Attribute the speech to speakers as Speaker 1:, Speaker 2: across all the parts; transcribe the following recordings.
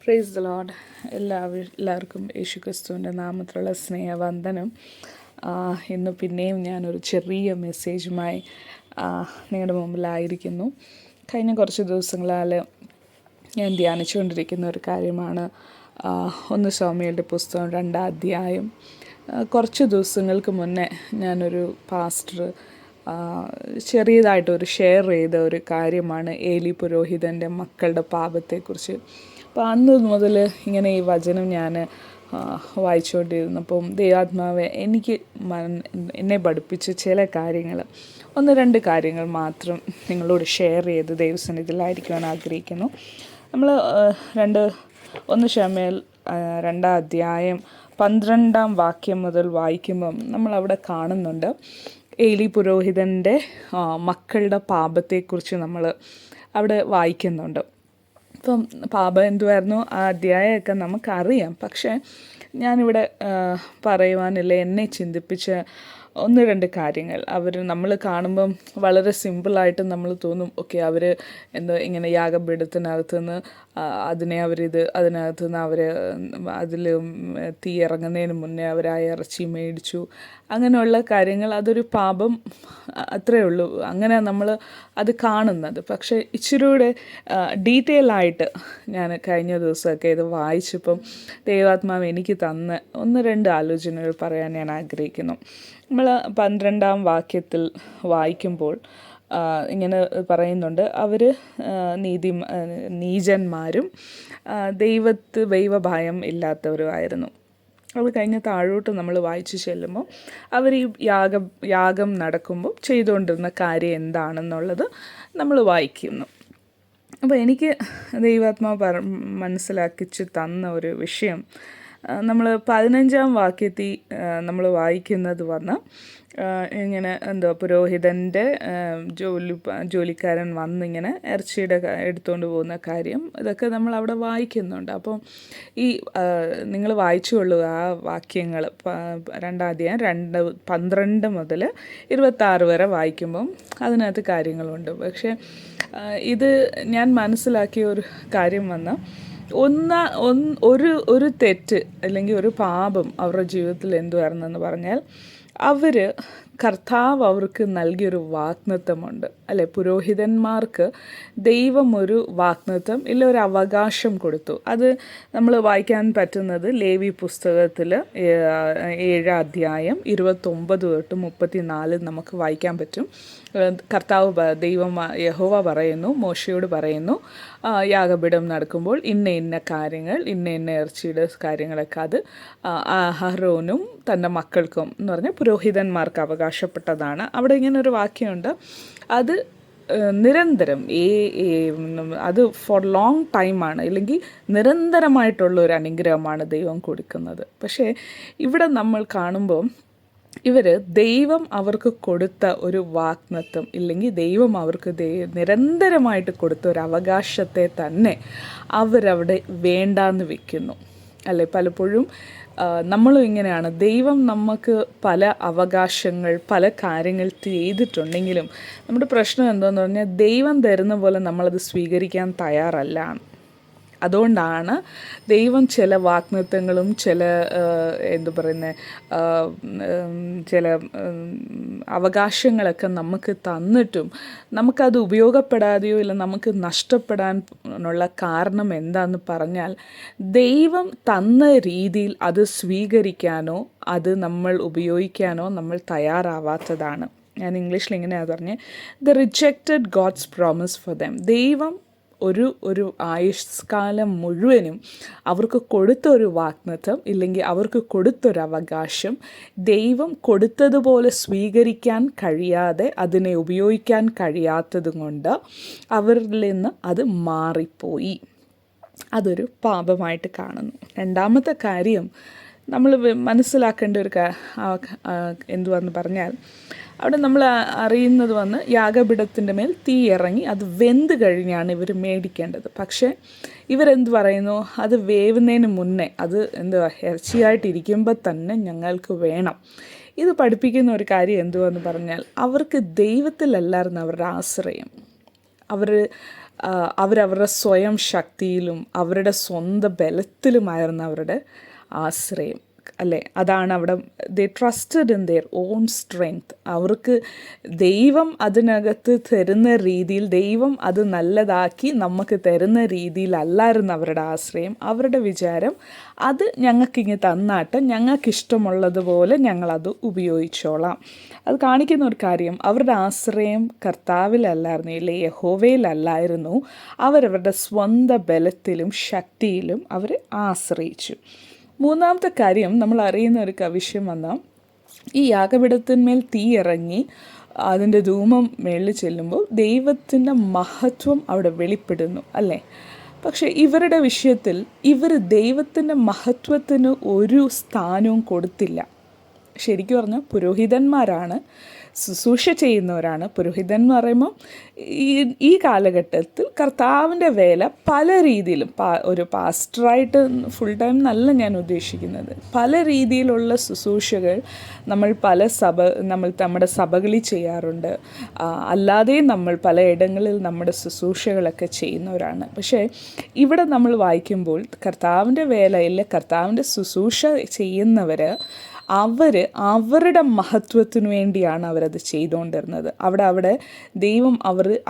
Speaker 1: Praise the Lord. എല്ലാവർക്കും യേശുക്രിസ്തുവിൻ്റെ നാമത്തിലുള്ള സ്നേഹവന്ദനം. ഇന്ന് പിന്നെയും ഞാനൊരു ചെറിയ മെസ്സേജുമായി നിങ്ങളുടെ മുമ്പിലായിരിക്കുന്നു. കഴിഞ്ഞ കുറച്ച് ദിവസങ്ങളാൽ ഞാൻ ധ്യാനിച്ചുകൊണ്ടിരിക്കുന്ന ഒരു കാര്യമാണ് 1 ശമൂവേലിൻ്റെ പുസ്തകം 2-ാം അധ്യായം. കുറച്ച് ദിവസങ്ങൾക്ക് മുന്നേ ഞാനൊരു പാസ്റ്റർ ചെറിയതായിട്ടൊരു ഷെയർ ചെയ്ത ഒരു കാര്യമാണ് ഏലി പുരോഹിതൻ്റെ മക്കളുടെ പാപത്തെക്കുറിച്ച്. അപ്പോൾ അന്ന് മുതൽ ഇങ്ങനെ ഈ വചനം ഞാൻ വായിച്ചുകൊണ്ടിരുന്നപ്പം ദൈവാത്മാവ് എന്നെ പഠിപ്പിച്ച ചില കാര്യങ്ങൾ 1-2 കാര്യങ്ങൾ മാത്രം നിങ്ങളോട് ഷെയർ ചെയ്ത് ദൈവസന്നിധിയിലായിരിക്കുവാൻ ആഗ്രഹിക്കുന്നു. നമ്മൾ 1 ശമൂവേൽ 2-ാം അധ്യായം 12-ാം വാക്യം മുതൽ വായിക്കുമ്പം നമ്മളവിടെ കാണുന്നുണ്ട് ഏലി പുരോഹിതൻ്റെ മക്കളുടെ പാപത്തെക്കുറിച്ച് നമ്മൾ അവിടെ വായിക്കുന്നുണ്ട്. ഇപ്പം പാപം എന്തുമായിരുന്നു ആ അധ്യായമൊക്കെ നമുക്കറിയാം. പക്ഷേ ഞാനിവിടെ പറയുവാനില്ല, എന്നെ ചിന്തിപ്പിച്ച 1-2 കാര്യങ്ങൾ. നമ്മൾ കാണുമ്പം വളരെ സിമ്പിളായിട്ട് നമ്മൾ തോന്നും, ഓക്കെ അവർ ഇങ്ങനെ യാഗപീഠത്തിനകത്ത് നിന്ന് അതിനകത്ത് നിന്ന് അതിൽ തീ ഇറങ്ങുന്നതിന് മുന്നേ അവർ ആ ഇറച്ചി മേടിച്ചു, അങ്ങനെയുള്ള കാര്യങ്ങൾ. അതൊരു പാപം, അത്രയേ ഉള്ളൂ. അങ്ങനെ നമ്മൾ അത് കാണുന്നത്. പക്ഷേ ഇച്ചിരൂടെ ഡീറ്റെയിൽ ആയിട്ട് ഞാൻ കഴിഞ്ഞ ദിവസമൊക്കെ ഇത് വായിച്ചപ്പം ദൈവാത്മാവ് എനിക്ക് തന്ന 1-2 ആലോചനകൾ പറയാൻ ഞാൻ ആഗ്രഹിക്കുന്നു. നമ്മൾ 12-ാം വാക്യത്തിൽ വായിക്കുമ്പോൾ പറയുന്നുണ്ട്, അവർ നീചന്മാരും ദൈവഭയം ഇല്ലാത്തവരുമായിരുന്നു. അത് കഴിഞ്ഞ് താഴോട്ട് നമ്മൾ വായിച്ചു ചെല്ലുമ്പോൾ അവർ ഈ യാഗം നടക്കുമ്പോൾ ചെയ്തുകൊണ്ടിരുന്ന കാര്യം എന്താണെന്നുള്ളത് നമ്മൾ വായിക്കുന്നു. അപ്പോൾ എനിക്ക് ദൈവാത്മാവ് മനസ്സിലാക്കിച്ച് തന്ന ഒരു വിഷയം, നമ്മൾ 15-ാം വാക്യത്തിൽ നമ്മൾ വായിക്കുന്നത് ഇങ്ങനെ പുരോഹിതൻ്റെ ജോലിക്കാരൻ വന്നിങ്ങനെ ഇറച്ചിയുടെ എടുത്തുകൊണ്ട് പോകുന്ന കാര്യം, ഇതൊക്കെ നമ്മൾ അവിടെ വായിക്കുന്നുണ്ട്. അപ്പം ഈ നിങ്ങൾ വായിച്ചുകൊള്ളുക ആ വാക്യങ്ങൾ 2-ാം അധ്യായം 12 മുതൽ 26 വരെ വായിക്കുമ്പം അതിനകത്ത് കാര്യങ്ങളുണ്ട്. പക്ഷേ ഇത് ഞാൻ മനസ്സിലാക്കിയ ഒരു കാര്യം ഒരു തെറ്റ് അല്ലെങ്കിൽ ഒരു പാപം അവരുടെ ജീവിതത്തിൽ എന്തുവായിരുന്നെന്ന് പറഞ്ഞാൽ, കർത്താവ് അവർക്ക് നൽകിയൊരു വാഗ്ദത്തമുണ്ട്, അല്ലെ? പുരോഹിതന്മാർക്ക് ദൈവം ഒരു വാഗ്ദത്തം ഇല്ല, ഒരു അവകാശം കൊടുത്തു. അത് നമ്മൾ വായിക്കാൻ പറ്റുന്നത് ലേവി പുസ്തകത്തിൽ 7-ാം അധ്യായം 29 തൊട്ട് 34 നമുക്ക് വായിക്കാൻ പറ്റും. കർത്താവ് യഹോവ പറയുന്നു, മോശയോട് പറയുന്നു, യാഗപീഠം നടക്കുമ്പോൾ ഇന്ന കാര്യങ്ങൾ, ഇന്ന ഇറച്ചിയുടെ കാര്യങ്ങളൊക്കെ അത് അഹരോനും തൻ്റെ മക്കൾക്കും എന്ന് പറഞ്ഞാൽ പുരോഹിതന്മാർക്ക് അവകാശപ്പെട്ടതാണ്. അവിടെ ഇങ്ങനെ ഒരു വാക്യമുണ്ട്, അത് നിരന്തരം അത് ഫോർ ലോങ് ടൈമാണ്, അല്ലെങ്കിൽ നിരന്തരമായിട്ടുള്ള ഒരു അനുഗ്രഹമാണ് ദൈവം കൊടുക്കുന്നത്. പക്ഷേ ഇവിടെ നമ്മൾ കാണുമ്പോൾ ദൈവം അവർക്ക് കൊടുത്ത ഒരു വാഗ്ദത്തം, ഇല്ലെങ്കിൽ ദൈവം അവർക്ക് നിരന്തരമായിട്ട് കൊടുത്ത ഒരു അവകാശത്തെ തന്നെ അവരവിടെ വേണ്ടാന്ന് വെക്കുന്നു, അല്ലേ? പലപ്പോഴും നമ്മളും ഇങ്ങനെയാണ്. ദൈവം നമുക്ക് പല അവകാശങ്ങൾ, പല കാര്യങ്ങൾ ചെയ്തിട്ടുണ്ടെങ്കിലും നമ്മുടെ പ്രശ്നം എന്താണെന്ന് പറഞ്ഞാൽ, ദൈവം തരുന്ന പോലെ നമ്മളത് സ്വീകരിക്കാൻ തയ്യാറല്ല. അതുകൊണ്ടാണ് ദൈവം ചില വാഗ്ദത്തങ്ങളും ചില ചില അവകാശങ്ങളൊക്കെ നമുക്ക് തന്നിട്ടും നമുക്കത് ഉപയോഗപ്പെടാതെയോ ഇല്ല നമുക്ക് നഷ്ടപ്പെടാനുള്ള കാരണം എന്താണെന്ന് പറഞ്ഞാൽ, ദൈവം തന്ന രീതിയിൽ അത് സ്വീകരിക്കാനോ അത് നമ്മൾ ഉപയോഗിക്കാനോ നമ്മൾ തയ്യാറാവാത്തതാണ്. ഞാൻ ഇംഗ്ലീഷിൽ ഇങ്ങനെയാണ് പറഞ്ഞത്, the rejected God's promise for them. ദൈവം ഒരു ആയുഷ്കാലം മുഴുവനും അവർക്ക് കൊടുത്ത ഒരു വാഗ്ദത്തം, ഇല്ലെങ്കിൽ അവർക്ക് കൊടുത്തൊരു അവകാശം ദൈവം കൊടുത്തതുപോലെ സ്വീകരിക്കാൻ കഴിയാതെ, അതിനെ ഉപയോഗിക്കാൻ കഴിയാത്തത് കൊണ്ട് അവരിൽ നിന്ന് അത് മാറിപ്പോയി. അതൊരു പാപമായിട്ട് കാണുന്നു. 2-ാമത്തെ കാര്യം നമ്മൾ മനസ്സിലാക്കേണ്ട ഒരു എന്തുവാന്ന് പറഞ്ഞാൽ, അവിടെ നമ്മൾ അറിയുന്നത് യാഗപീഠത്തിൻ്റെ മേൽ തീ ഇറങ്ങി അത് വെന്ത് കഴിഞ്ഞാണ് ഇവർ മേടിക്കേണ്ടത്. പക്ഷേ ഇവരെന്ത് പറയുന്നു, അത് വേവുന്നതിന് മുന്നേ, അത് ഇറച്ചിയായിട്ടിരിക്കുമ്പോൾ തന്നെ ഞങ്ങൾക്ക് വേണം. ഇത് പഠിപ്പിക്കുന്ന ഒരു കാര്യം എന്തുവാന്ന് പറഞ്ഞാൽ, അവർക്ക് ദൈവത്തിലല്ലായിരുന്നു അവരുടെ ആശ്രയം. അവരവരുടെ സ്വയം ശക്തിയിലും അവരുടെ സ്വന്തം ബലത്തിലുമായിരുന്നു അവരുടെ ആശ്രയം, അല്ലേ? അതാണ് അവിടെ they trusted in their own strength. അവർക്ക് ദൈവം അതിനകത്ത് തരുന്ന രീതിയിൽ, ദൈവം അത് നല്ലതാക്കി നമുക്ക് തരുന്ന രീതിയിലല്ലായിരുന്നു അവരുടെ ആശ്രയം. അവരുടെ വിചാരം അത് ഞങ്ങൾക്കിങ്ങ് തന്നാട്ട് ഞങ്ങൾക്കിഷ്ടമുള്ളതുപോലെ ഞങ്ങളത് ഉപയോഗിച്ചോളാം. അത് കാണിക്കുന്ന ഒരു കാര്യം, അവരുടെ ആശ്രയം കർത്താവിലല്ലായിരുന്നു, ഇല്ലേ, യഹോവയിലല്ലായിരുന്നു. അവരവരുടെ സ്വന്തം ബലത്തിലും ശക്തിയിലും അവർ ആശ്രയിച്ചു. മൂന്നാമത്തെ കാര്യം, നമ്മൾ അറിയുന്ന ഒരു വിഷയം വന്നാൽ, ഈ യാഗപീഠത്തിന്മേൽ തീ ഇറങ്ങി അതിൻ്റെ ധൂമം മേളിൽ ചെല്ലുമ്പോൾ ദൈവത്തിൻ്റെ മഹത്വം അവിടെ വെളിപ്പെടുന്നു, അല്ലേ? പക്ഷേ ഇവരുടെ വിഷയത്തിൽ ഇവർ ദൈവത്തിൻ്റെ മഹത്വത്തിന് ഒരു സ്ഥാനവും കൊടുത്തില്ല. ശരിക്കും പറഞ്ഞാൽ പുരോഹിതന്മാരാണ്, ശുശ്രൂഷ ചെയ്യുന്നവരാണ്. പുരോഹിതൻ എന്ന് പറയുമ്പോൾ ഈ കാലഘട്ടത്തിൽ കർത്താവിൻ്റെ വേല പല രീതിയിലും, ഒരു പാസ്റ്ററായിട്ട് ഫുൾ ടൈം എന്നല്ല ഞാൻ ഉദ്ദേശിക്കുന്നത്, പല രീതിയിലുള്ള ശുശ്രൂഷകൾ നമ്മൾ നമ്മുടെ സഭകളിൽ ചെയ്യാറുണ്ട്. അല്ലാതെയും നമ്മൾ പലയിടങ്ങളിൽ നമ്മുടെ ശുശ്രൂഷകളൊക്കെ ചെയ്യുന്നവരാണ്. പക്ഷേ ഇവിടെ നമ്മൾ വായിക്കുമ്പോൾ കർത്താവിൻ്റെ വേലയിൽ കർത്താവിൻ്റെ ശുശ്രൂഷ ചെയ്യുന്നവർ അവരുടെ മഹത്വത്തിനു വേണ്ടിയാണ് അവരത് ചെയ്തുകൊണ്ടിരുന്നത്. അവിടെ ദൈവം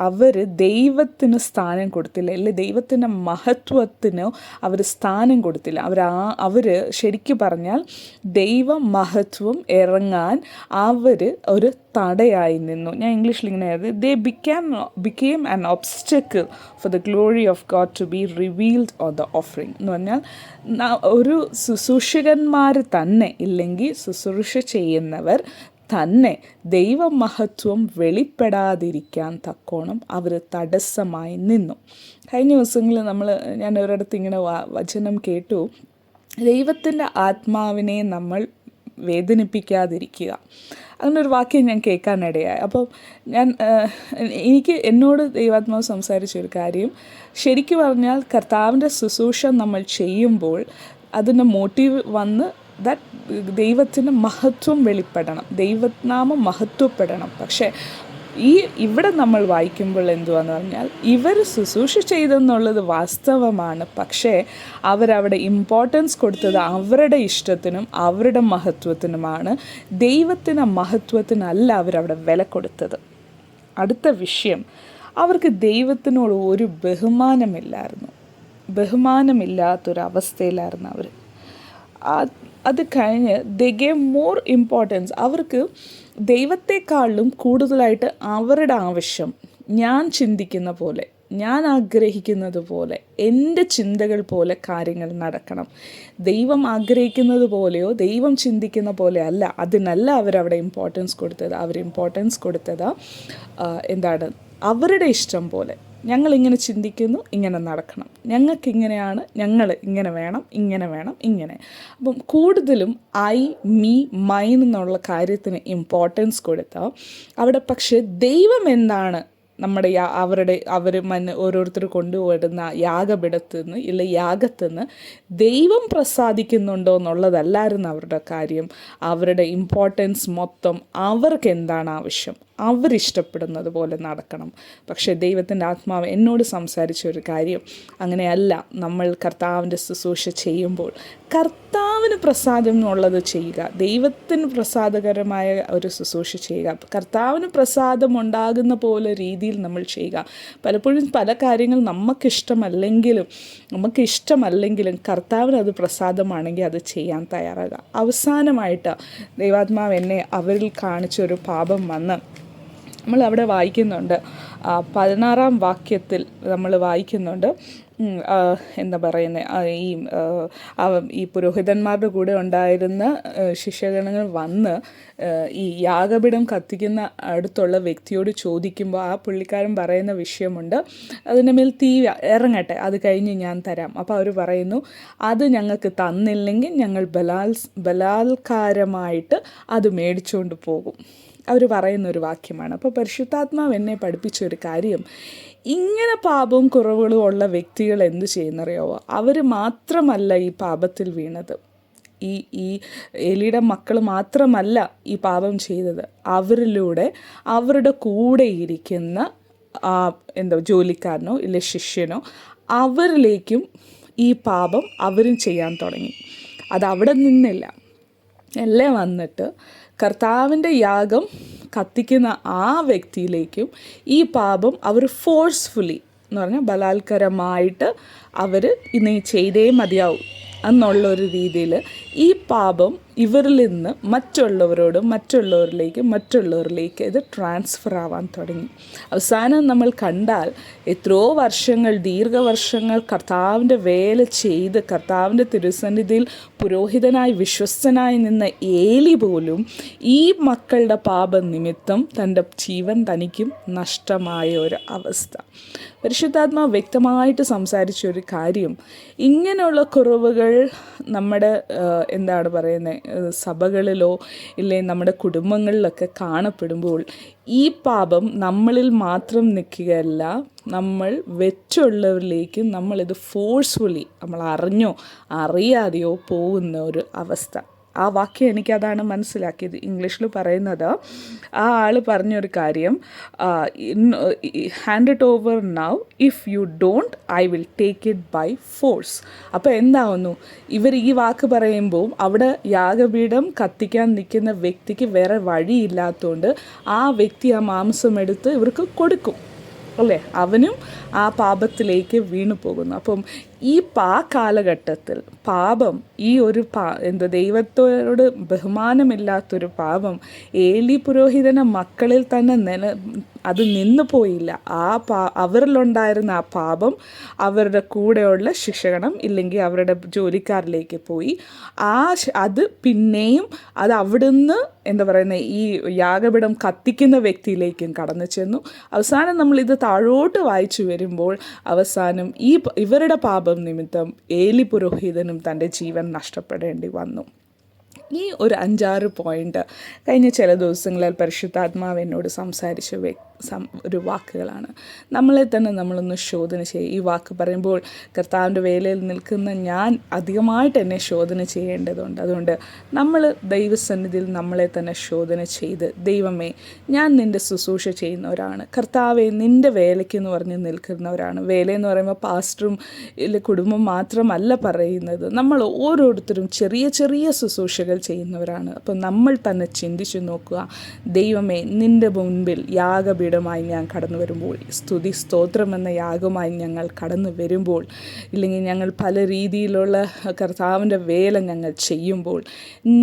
Speaker 1: അവർ ദൈവത്തിന് സ്ഥാനം കൊടുത്തില്ല, അല്ലെ ദൈവത്തിൻ്റെ മഹത്വത്തിന് അവർ സ്ഥാനം കൊടുത്തില്ല. അവർ ശരിക്കും പറഞ്ഞാൽ ദൈവ മഹത്വം ഇറങ്ങാൻ അവർ ഒരു തടയായി നിന്നു. ഞാൻ ഇംഗ്ലീഷിൽ ഇങ്ങനെ ആയിരുന്നു, ദേ became an obstacle for the glory of God to be revealed on the offering. എന്ന് പറഞ്ഞാൽ ഒരു ശുശ്രൂഷകന്മാർ തന്നെ, ഇല്ലെങ്കിൽ ശുശ്രൂഷ ചെയ്യുന്നവർ തന്നെ ദൈവമഹത്വം വെളിപ്പെടാതിരിക്കാൻ തക്കോണം അവർ തടസ്സമായി നിന്നു. കഴിഞ്ഞ ദിവസങ്ങളിൽ ഞാൻ ഒരിടത്ത് ഇങ്ങനെ വചനം കേട്ടു, ദൈവത്തിൻ്റെ ആത്മാവിനെ നമ്മൾ വേദനിപ്പിക്കാതിരിക്കുക. അങ്ങനൊരു വാക്യം ഞാൻ കേൾക്കാനിടയായി. അപ്പോൾ എന്നോട് ദൈവാത്മാവ് സംസാരിച്ചൊരു കാര്യം, ശരിക്കും പറഞ്ഞാൽ കർത്താവിൻ്റെ ശുശ്രൂഷ നമ്മൾ ചെയ്യുമ്പോൾ അതിൻ്റെ മോട്ടീവ് വന്ന് ദൈവത്തിൻ്റെ മഹത്വം വെളിപ്പെടണം, ദൈവനാമം മഹത്വപ്പെടണം. പക്ഷേ ഇവിടെ നമ്മൾ വായിക്കുമ്പോൾ എന്തുവാന്ന് പറഞ്ഞാൽ, ഇവർ ശുശ്രൂഷ ചെയ്തെന്നുള്ളത് വാസ്തവമാണ്. പക്ഷേ അവരവിടെ ഇമ്പോർട്ടൻസ് കൊടുത്തത് അവരുടെ ഇഷ്ടത്തിനും അവരുടെ മഹത്വത്തിനുമാണ്. ദൈവത്തിൻ്റെ മഹത്വത്തിനല്ല അവരവിടെ വില കൊടുത്തത്. അടുത്ത വിഷയം, അവർക്ക് ദൈവത്തിനോട് ഒരു ബഹുമാനമില്ലാത്തൊരവസ്ഥയിലായിരുന്നു അവർ. അത് കഴിഞ്ഞ് ദേ ഗേവ് മോർ ഇമ്പോർട്ടൻസ്, അവർക്ക് ദൈവത്തെക്കാളും കൂടുതലായിട്ട് അവരുടെ ആവശ്യം, ഞാൻ ചിന്തിക്കുന്ന പോലെ, ഞാൻ ആഗ്രഹിക്കുന്നത് പോലെ, എൻ്റെ ചിന്തകൾ പോലെ കാര്യങ്ങൾ നടക്കണം. ദൈവം ആഗ്രഹിക്കുന്നത് പോലെയോ ദൈവം ചിന്തിക്കുന്ന പോലെ അല്ല, അതിനല്ല അവരവിടെ ഇമ്പോർട്ടൻസ് കൊടുത്തത്. അവർ ഇമ്പോർട്ടൻസ് കൊടുത്തത് അവരുടെ ഇഷ്ടം പോലെ, ഞങ്ങളിങ്ങനെ ചിന്തിക്കുന്നു, ഇങ്ങനെ നടക്കണം, ഞങ്ങൾക്കിങ്ങനെയാണ്, ഞങ്ങൾ ഇങ്ങനെ വേണം, ഇങ്ങനെ. അപ്പം കൂടുതലും മൈൻ എന്നുള്ള കാര്യത്തിന് ഇമ്പോർട്ടൻസ് കൊടുത്താൽ അവിടെ പക്ഷേ ദൈവം എന്താണ് നമ്മുടെ ഓരോരുത്തർ കൊണ്ടുവരുന്ന യാഗപീഠത്തിൽ നിന്ന് ഇല്ല യാഗത്തിൽ നിന്ന് ദൈവം പ്രസാദിക്കുന്നുണ്ടോ എന്നുള്ളതല്ലായിരുന്നു അവരുടെ കാര്യം. അവരുടെ ഇമ്പോർട്ടൻസ് മൊത്തം അവർക്ക് എന്താണ് ആവശ്യം, അവരിഷ്ടപ്പെടുന്നത് പോലെ നടക്കണം. പക്ഷേ ദൈവത്തിൻ്റെ ആത്മാവ് എന്നോട് സംസാരിച്ച ഒരു കാര്യം, അങ്ങനെയല്ല. നമ്മൾ കർത്താവിൻ്റെ ശുശ്രൂഷ ചെയ്യുമ്പോൾ കർത്താവിന് പ്രസാദം എന്നുള്ളത് ചെയ്യുക, ദൈവത്തിന് പ്രസാദകരമായ ഒരു ശുശ്രൂഷ ചെയ്യുക, കർത്താവിന് പ്രസാദം ഉണ്ടാകുന്ന പോലെ രീതിയിൽ നമ്മൾ ചെയ്യുക. പലപ്പോഴും പല കാര്യങ്ങൾ നമുക്കിഷ്ടമല്ലെങ്കിലും കർത്താവിന് അത് പ്രസാദമാണെങ്കിൽ അത് ചെയ്യാൻ തയ്യാറാകുക. അവസാനമായിട്ട് ദൈവാത്മാവ് എന്നെ അവരിൽ കാണിച്ചൊരു പാപം വന്ന് നമ്മൾ അവിടെ വായിക്കുന്നുണ്ട്. 16-ാം വാക്യത്തിൽ നമ്മൾ വായിക്കുന്നുണ്ട്, ഈ പുരോഹിതന്മാരുടെ കൂടെ ഉണ്ടായിരുന്ന ശിഷ്യഗണങ്ങൾ വന്ന് ഈ യാഗപീഠം കത്തിക്കുന്ന അടുത്തുള്ള വ്യക്തിയോട് ചോദിക്കുമ്പോൾ ആ പുള്ളിക്കാരൻ പറയുന്ന വിഷയമുണ്ട്, അതിൻ്റെ മേൽ തീ ഇറങ്ങട്ടെ, അത് കഴിഞ്ഞ് ഞാൻ തരാം. അപ്പോൾ അവർ പറയുന്നു, അത് ഞങ്ങൾക്ക് തന്നില്ലെങ്കിൽ ഞങ്ങൾ ബലാത്കാരമായിട്ട് അത് മേടിച്ചുകൊണ്ട് പോകും. അവർ പറയുന്നൊരു വാക്യമാണ്. അപ്പോൾ പരിശുദ്ധാത്മാവ് എന്നെ പഠിപ്പിച്ചൊരു കാര്യം, ഇങ്ങനെ പാപവും കുറവുകളും ഉള്ള വ്യക്തികൾ എന്ത് ചെയ്യുന്നറിയാവോ? അവർ മാത്രമല്ല ഈ പാപത്തിൽ വീണത്, ഈ എലിയുടെ മക്കൾ മാത്രമല്ല ഈ പാപം ചെയ്തത്, അവരിലൂടെ അവരുടെ കൂടെ ഇരിക്കുന്ന ജോലിക്കാരനോ ഇല്ല ശിഷ്യനോ അവരിലേക്കും ഈ പാപം അവരും ചെയ്യാൻ തുടങ്ങി. അതവിടെ നിന്നില്ല, എല്ലാം വന്നിട്ട് കർത്താവിൻ്റെ യാഗം കത്തിക്കുന്ന ആ വ്യക്തിയിലേക്കും ഈ പാപം അവർ ഫോഴ്സ്ഫുള്ളി എന്ന് പറഞ്ഞാൽ ബലാത്കാരമായിട്ട് അവർ ഇനി ചെയ്തേ മതിയാവും എന്നുള്ളൊരു രീതിയിൽ ഈ പാപം ഇവരിൽ നിന്ന് മറ്റുള്ളവരിലേക്ക് ഇത് ട്രാൻസ്ഫർ ആവാൻ തുടങ്ങി. അവസാനം നമ്മൾ കണ്ടാൽ എത്രയോ വർഷങ്ങൾ, ദീർഘവർഷങ്ങൾ കർത്താവിൻ്റെ വേല ചെയ്ത് കർത്താവിൻ്റെ തിരുസന്നിധിയിൽ പുരോഹിതനായി വിശ്വസ്തനായി നിന്ന ഏലി പോലും ഈ മക്കളുടെ പാപം നിമിത്തം തൻ്റെ ജീവൻ തനിക്കും നഷ്ടമായ ഒരു അവസ്ഥ. പരിശുദ്ധാത്മാവ് വ്യക്തമായിട്ട് സംസാരിച്ചൊരു കാര്യം, ഇങ്ങനെയുള്ള കുറവുകൾ നമ്മുടെ സഭകളിലോ ഇല്ലെങ്കിൽ നമ്മുടെ കുടുംബങ്ങളിലൊക്കെ കാണപ്പെടുമ്പോൾ ഈ പാപം നമ്മളിൽ മാത്രം നിൽക്കുകയല്ല, നമ്മൾ വെച്ചുള്ളവരിലേക്കും നമ്മളിത് ഫോഴ്സ്ഫുള്ളി നമ്മൾ അറിഞ്ഞോ അറിയാതെയോ പോകുന്ന ഒരു അവസ്ഥ. ആ വാക്യം എനിക്കതാണ് മനസ്സിലാക്കിയത്. ഇംഗ്ലീഷിൽ പറയുന്നത്, ആ ആൾ പറഞ്ഞൊരു കാര്യം, hand it over now, if you don't I will take it by force. അപ്പോൾ എന്താവുന്നു, ഇവർ ഈ വാക്ക് പറയുമ്പോൾ അവിടെ യാഗപീഠം കത്തിക്കാൻ നിൽക്കുന്ന വ്യക്തിക്ക് വേറെ വഴിയില്ലാത്തതുകൊണ്ട് ആ വ്യക്തി ആ മാംസം എടുത്ത് ഇവർക്ക് കൊടുക്കും അല്ലേ, അവനും ആ പാപത്തിലേക്ക് വീണു പോകുന്നു. അപ്പം ഈ കാലഘട്ടത്തിൽ പാപം, ഈ ഒരു ദൈവത്തോട് ബഹുമാനമില്ലാത്തൊരു പാപം ഏലി പുരോഹിതന മക്കളിൽ തന്നെ അത് നിന്നു പോയില്ല. അവരിലുണ്ടായിരുന്ന ആ പാപം അവരുടെ കൂടെയുള്ള ശിക്ഷകണം ഇല്ലെങ്കിൽ അവരുടെ ജോലിക്കാരിലേക്ക് പോയി. അത് പിന്നെയും അത് അവിടുന്ന് ഈ യാഗപീഠം കത്തിക്കുന്ന വ്യക്തിയിലേക്കും കടന്നു ചെന്നു. അവസാനം നമ്മളിത് താഴോട്ട് വായിച്ചു വരുമ്പോൾ അവസാനം ഇവരുടെ പാപം നിമിത്തം ഏലി പുരോഹിതനും തൻ്റെ ജീവൻ നഷ്ടപ്പെടേണ്ടി വന്നു. ഈ ഒരു 5-6 പോയിൻ്റ് കഴിഞ്ഞ ചില ദിവസങ്ങളിൽ പരിശുദ്ധാത്മാവ് എന്നോട് സംസാരിച്ച ഒരു വാക്കുകളാണ്. നമ്മളെ തന്നെ നമ്മളൊന്ന് ശോധന ചെയ്യുക. ഈ വാക്ക് പറയുമ്പോൾ കർത്താവിൻ്റെ വേലയിൽ നിൽക്കുന്ന ഞാൻ അധികമായിട്ട് എന്നെ ശോധന ചെയ്യേണ്ടതുണ്ട്. അതുകൊണ്ട് നമ്മൾ ദൈവസന്നിധിയിൽ നമ്മളെ തന്നെ ശോധന ചെയ്ത്, ദൈവമേ, ഞാൻ നിൻ്റെ ശുശ്രൂഷ ചെയ്യുന്നവരാണ്, കർത്താവെ നിൻ്റെ വേലയ്ക്കെന്ന് പറഞ്ഞ് നിൽക്കുന്നവരാണ്. വേലയെന്ന് പറയുമ്പോൾ പാസ്റ്ററും ഇല്ല കുടുംബം മാത്രമല്ല പറയുന്നത്, നമ്മൾ ഓരോരുത്തരും ചെറിയ ചെറിയ ശുശ്രൂഷകൾ ചെയ്യുന്നവരാണ്. അപ്പം നമ്മൾ തന്നെ ചിന്തിച്ചു നോക്കുക, ദൈവമേ, നിൻ്റെ മുൻപിൽ യാഗപീഠമായി ഞാൻ കടന്നു വരുമ്പോൾ, സ്തുതി സ്തോത്രം എന്ന യാഗമായി ഞങ്ങൾ കടന്നു വരുമ്പോൾ, ഇല്ലെങ്കിൽ ഞങ്ങൾ പല രീതിയിലുള്ള കർത്താവിൻ്റെ വേല ഞങ്ങൾ ചെയ്യുമ്പോൾ,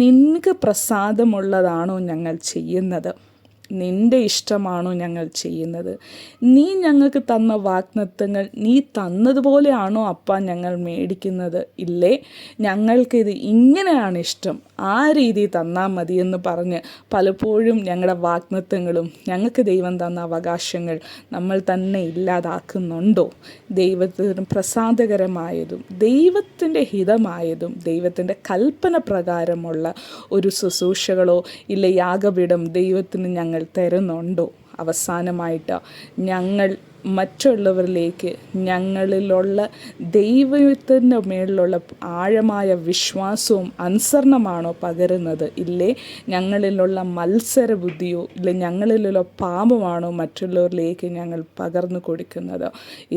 Speaker 1: നിനക്ക് പ്രസാദമുള്ളതാണോ ഞങ്ങൾ ചെയ്യുന്നത്? നിൻ്റെ ഇഷ്ടമാണോ ഞങ്ങൾ ചെയ്യുന്നത്? നീ ഞങ്ങൾക്ക് തന്ന വാഗ്ദത്തങ്ങൾ നീ തന്നതുപോലെയാണോ അപ്പ ഞങ്ങൾ മേടിക്കുന്നത്? ഇല്ലേ, ഞങ്ങൾക്കിത് ഇങ്ങനെയാണ് ഇഷ്ടം, ആ രീതി തന്നാൽ മതി എന്ന് പറഞ്ഞ് പലപ്പോഴും ഞങ്ങളുടെ വാഗ്ദത്തങ്ങളും ഞങ്ങൾക്ക് ദൈവം തന്ന അവകാശങ്ങൾ നമ്മൾ തന്നെ ഇല്ലാതാക്കുന്നുണ്ടോ? ദൈവത്തിന് പ്രസാദകരമായതും ദൈവത്തിൻ്റെ ഹിതമായതും ദൈവത്തിൻ്റെ കൽപ്പന പ്രകാരമുള്ള ഒരു ശുശ്രൂഷകളോ ഇല്ല യാഗപീഠം ദൈവത്തിന് ഞങ്ങൾ തരുന്നുണ്ടോ? അവസാനമായിട്ട് ഞങ്ങൾ മറ്റുള്ളവരിലേക്ക് ഞങ്ങളിലുള്ള ദൈവത്തിൻ്റെ മേളിലുള്ള ആഴമായ വിശ്വാസവും അനുസരണമാണോ പകരുന്നത്? ഇല്ലേ, ഞങ്ങളിലുള്ള മത്സര ബുദ്ധിയോ ഇല്ല ഞങ്ങളിലുള്ള പാപമാണോ മറ്റുള്ളവരിലേക്ക് ഞങ്ങൾ പകർന്നു കൊടുക്കുന്നത്?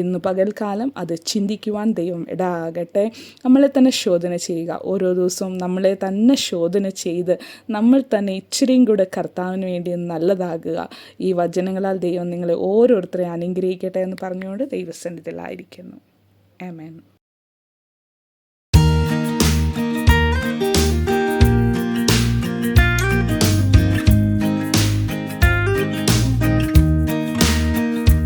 Speaker 1: ഇന്ന് പകൽക്കാലം അത് ചിന്തിക്കുവാൻ ദൈവം ഇടയാകട്ടെ. നമ്മളെ തന്നെ ശോധന ചെയ്യുക. ഓരോ ദിവസവും നമ്മളെ തന്നെ ശോധന ചെയ്ത് നമ്മൾ തന്നെ ഇച്ചിരിയും കൂടെ കർത്താവിന് വേണ്ടി നല്ലതാകുക. ഈ വചനങ്ങളാൽ ദൈവം നിങ്ങളെ ഓരോരുത്തരെയും അനുഗ്രഹിക്കട്ടെ എന്ന് പറഞ്ഞുകൊണ്ട് ദൈവസന്നിധിയിലായിരിക്കുന്നു. ആമേൻ.